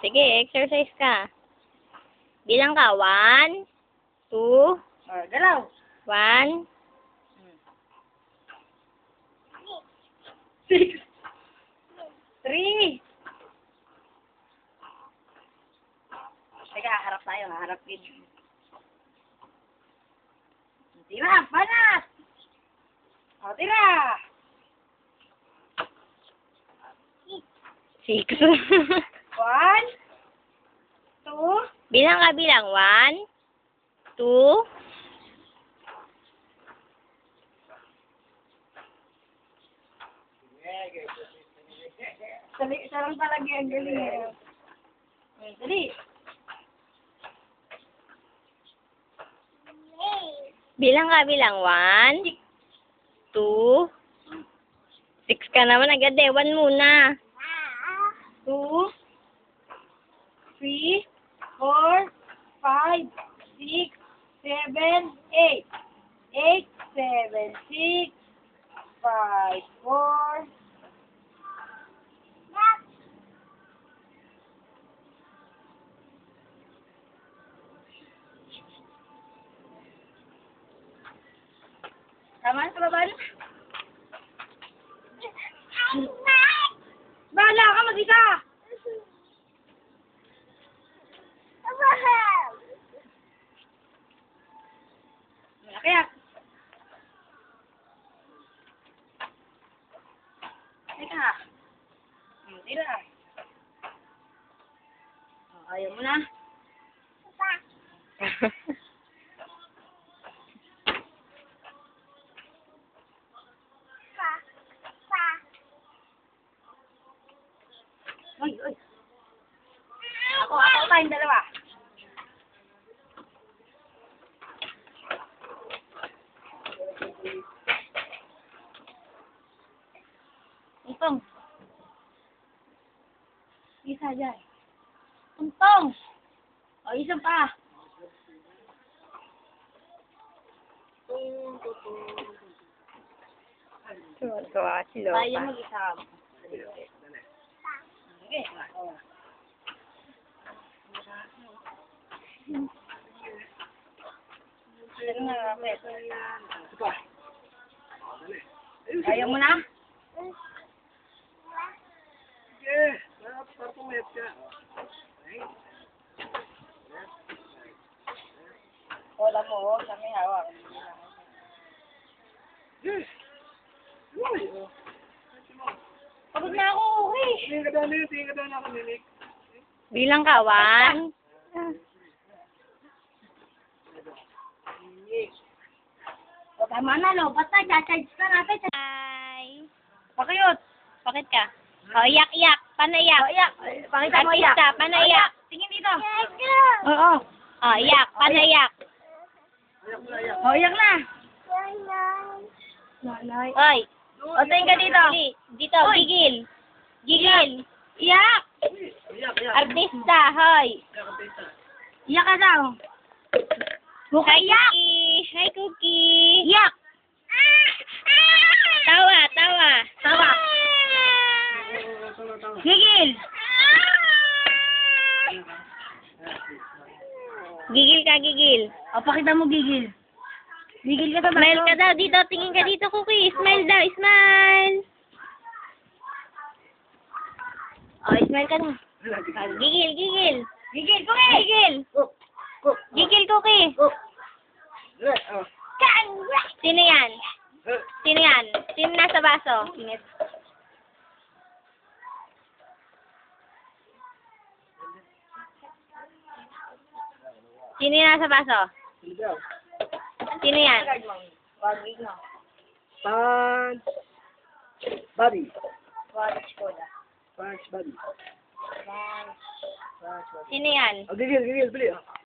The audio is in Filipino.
Sige, exercise ka. Bilang ka. 1, 2, Galaw. 1, 6, 3. Teka, harap tayo. Harap din. Tira, banat! O, tira! 6. 1, 2, Bilang ka, bilang. 1, 2, Isa lang talaga ang galing eh. Okay, dali. bilang ka, bilang. 1, 2, 6 ka naman agad eh. 1 muna. 2, 3, 4, 5, 6, 7, 8. 8, 7, 6, 5, 4. Tama sa baba na? Bahala ka, mag-isa! Kaya, teka. Tira. Ayaw mo na. Oy, oy. Ako tayong dalawa. Untong. Isa dyan. Untong. O, isa pa. Tuwa si Lopa. Tayo mag-isa. Sige. Ayaw mo na? Sige, para pumayat ka. Wala mo, kami hawak. Sige. Uy. Pagod na ako, okay. Tingin ka daw na kanilig. Bilang ka. 1, O, tama na, lo. Basta, charge na natin. Hi. Pakiyot. Bakit ka? O, iyak, iyak. Paano iyak? O, iyak. Pakita mo, iyak. Artista, paano iyak? Tingin dito. Oo. O, iyak. Paano iyak? O, iyak na. Nanay. Oy. O, tingin ka dito. Dito, gigil. Gigil. Iyak. Artista, hoy. Iyak ka daw. Hi, Cookie. Hi, Cookie. Iyak. Tawa, tawa. Tawa. Gigil. Gigil ka, gigil. O, pakita mo gigil. Gigil ka sa Smile ka daw dito. Tingin ka dito, Cookie. Smile daw, smile. O, smile ka na. Gigil, gigil. Gigil, Cookie. Gigil. Gigil, Cookie. Sino yan? Sino yan? Sino nasa baso? Sino yung nasa baso? Sino yan? Punch. Body. Punch ko na. Punch body. Sino yan? Oh, gigil, bili.